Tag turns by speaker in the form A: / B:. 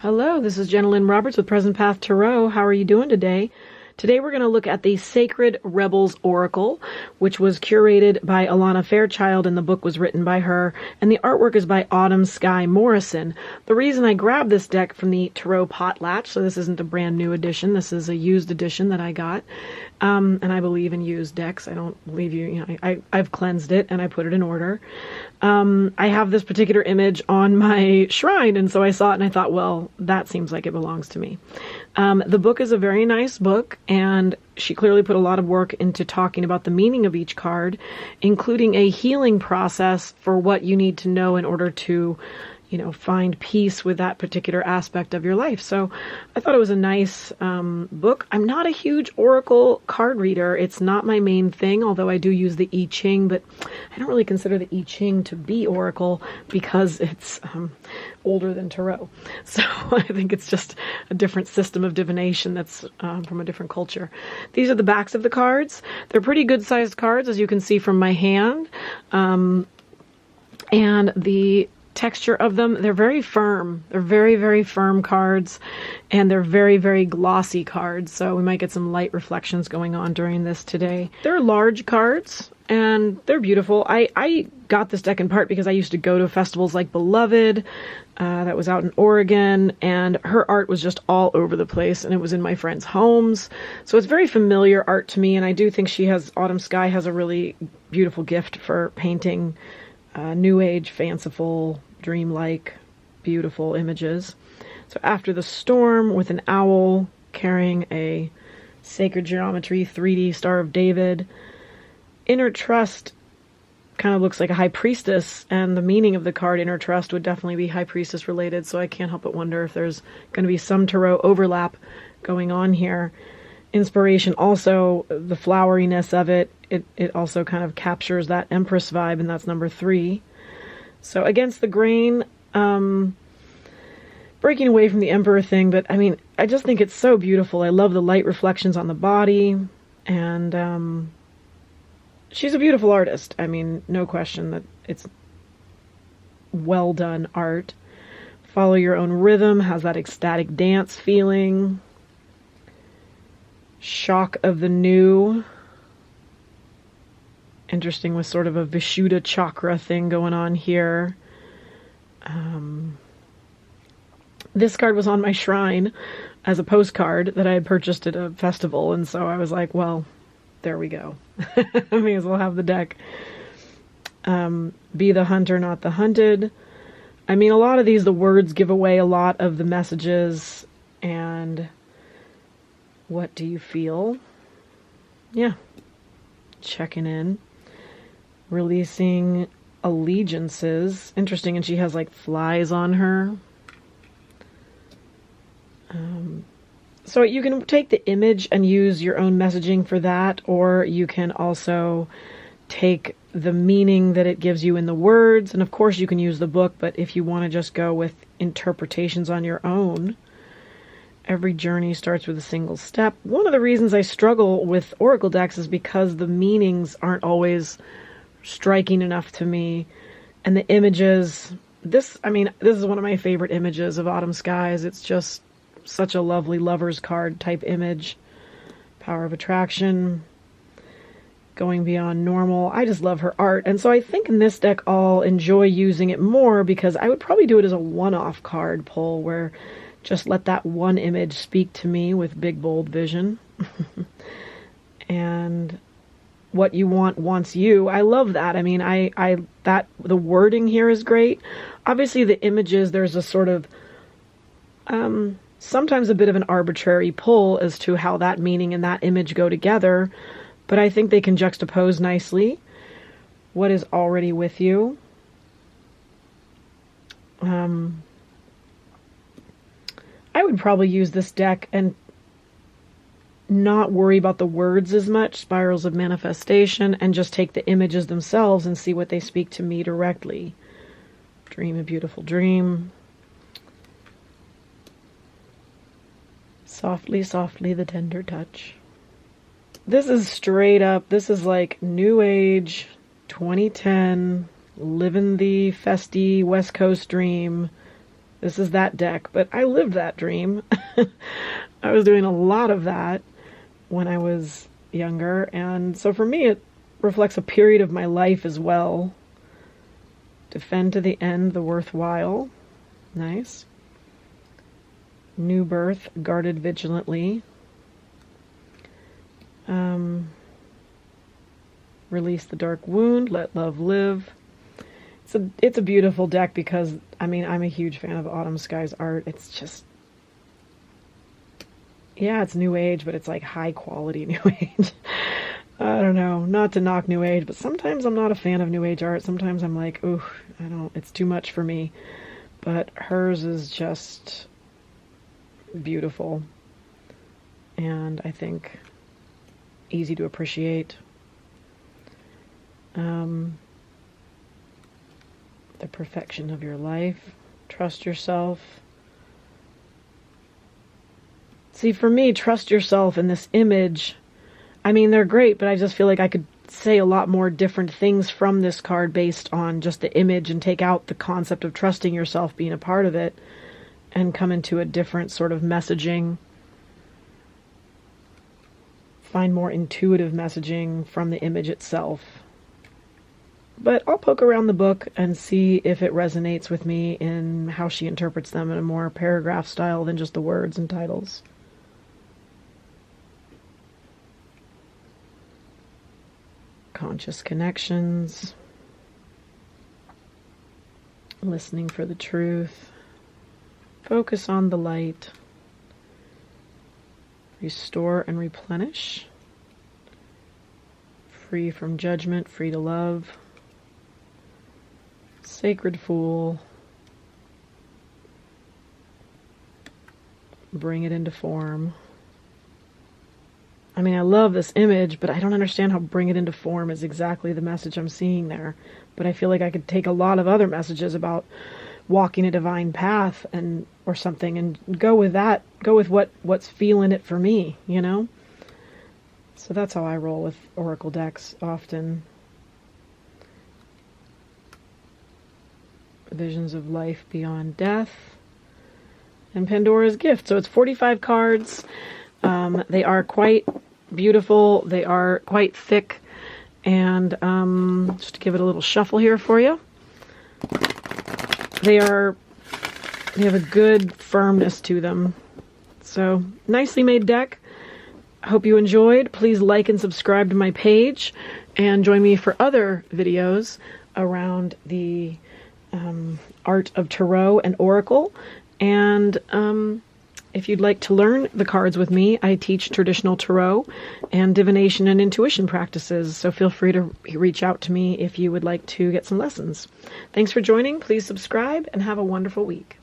A: Hello, this is Jenna Lynn Roberts with Present Path Tarot. How are you doing today? Today we're going to look at the Sacred Rebels Oracle, which was curated by Alana Fairchild, and the book was written by her, and the artwork is by Skye Morrison. The reason I grabbed this deck from the Tarot Potlatch, so this isn't a brand new edition, this is a used edition that I got, and I believe in used decks. I don't believe I've cleansed it and I put it in order. I have this particular image on my shrine, and so I saw it and I thought, well, that seems like it belongs to me. The book is a very nice book, and she clearly put a lot of work into talking about the meaning of each card, including a healing process for what you need to know in order to, find peace with that particular aspect of your life. So I thought it was a nice book. I'm not a huge oracle card reader. It's not my main thing, although I do use the I Ching, but I don't really consider the I Ching to be oracle because it's older than tarot. So I think it's just a different system of divination that's from a different culture. These are the backs of the cards. They're pretty good sized cards, as you can see from my hand. And the texture of them, they're very firm. They're very, very firm cards, and they're very, very glossy cards. So we might get some light reflections going on during this today. They're large cards, and they're beautiful. I got this deck in part because I used to go to festivals like Beloved, that was out in Oregon, and her art was just all over the place, and it was in my friends' homes. So it's very familiar art to me, and I do think Skye has a really beautiful gift for painting new age, fanciful, dreamlike, beautiful images. So After the Storm, with an owl carrying a sacred geometry 3D Star of David. Inner Trust kind of looks like a high priestess, and the meaning of the card Inner Trust would definitely be high priestess related, so I can't help but wonder if there's going to be some tarot overlap going on here. Inspiration, also the floweriness of it also kind of captures that Empress vibe, and that's number 3. So Against the Grain, breaking away from the Emperor thing, but I mean, I just think it's so beautiful. I love the light reflections on the body, and she's a beautiful artist. I mean, no question that it's well done art. Follow Your Own Rhythm has that ecstatic dance feeling. Shock of the New. Interesting, with sort of a Vishuddha chakra thing going on here. This card was on my shrine as a postcard that I had purchased at a festival, and so I was like, well, there we go. I may as well have the deck. Be the hunter, not the hunted. I mean, a lot of these, the words give away a lot of the messages. And what do you feel? Yeah. Checking in. Releasing allegiances. Interesting, and she has like flies on her. So you can take the image and use your own messaging for that, or you can also take the meaning that it gives you in the words, and of course you can use the book, but if you want to just go with interpretations on your own, every journey starts with a single step. One of the reasons I struggle with oracle decks is because the meanings aren't always striking enough to me, and the images, this is one of my favorite images of Autumn Skies. It's just such a lovely lover's card type image. Power of Attraction, Going Beyond Normal. I just love her art, and so I think in this deck I'll enjoy using it more, because I would probably do it as a one-off card pull where just let that one image speak to me with big bold vision. And what you want wants you. I love that. I mean, that the wording here is great. Obviously the images, there's a sort of sometimes a bit of an arbitrary pull as to how that meaning and that image go together, but I think they can juxtapose nicely. What is already with you? I would probably use this deck and not worry about the words as much, Spirals of Manifestation, and just take the images themselves and see what they speak to me directly. Dream a Beautiful Dream. Softly, softly, the tender touch. This is straight up, this is like New Age, 2010, living the festy West Coast dream. This is that deck, but I lived that dream. I was doing a lot of that when I was younger, and so for me it reflects a period of my life as well. Defend to the end the worthwhile. Nice. New birth, guarded vigilantly. Release the dark wound, let love live. It's a beautiful deck because, I mean, I'm a huge fan of Autumn Skye's art. It's just, yeah, it's New Age, but it's like high quality New Age. I don't know, not to knock New Age, but sometimes I'm not a fan of New Age art. Sometimes I'm like, ooh, it's too much for me. But hers is just beautiful. And I think easy to appreciate. The perfection of your life. Trust yourself. See, for me, trust yourself in this image, I mean, they're great, but I just feel like I could say a lot more different things from this card based on just the image and take out the concept of trusting yourself being a part of it and come into a different sort of messaging. Find more intuitive messaging from the image itself. But I'll poke around the book and see if it resonates with me in how she interprets them in a more paragraph style than just the words and titles. Conscious connections. Listening for the truth. Focus on the light. Restore and replenish. Free from judgment, free to love. Sacred Fool. Bring it into form. I mean, I love this image, but I don't understand how bring it into form is exactly the message I'm seeing there. But I feel like I could take a lot of other messages about walking a divine path and or something and go with that. Go with what's feeling it for me, you know? So that's how I roll with oracle decks often. Visions of life beyond death. And Pandora's Gift. So it's 45 cards. They are quite beautiful. They are quite thick. And just to give it a little shuffle here for you. They have a good firmness to them. So nicely made deck. I hope you enjoyed. Please like and subscribe to my page and join me for other videos around the art of tarot and oracle. And if you'd like to learn the cards with me, I teach traditional tarot and divination and intuition practices. So feel free to reach out to me if you would like to get some lessons. Thanks for joining. Please subscribe and have a wonderful week.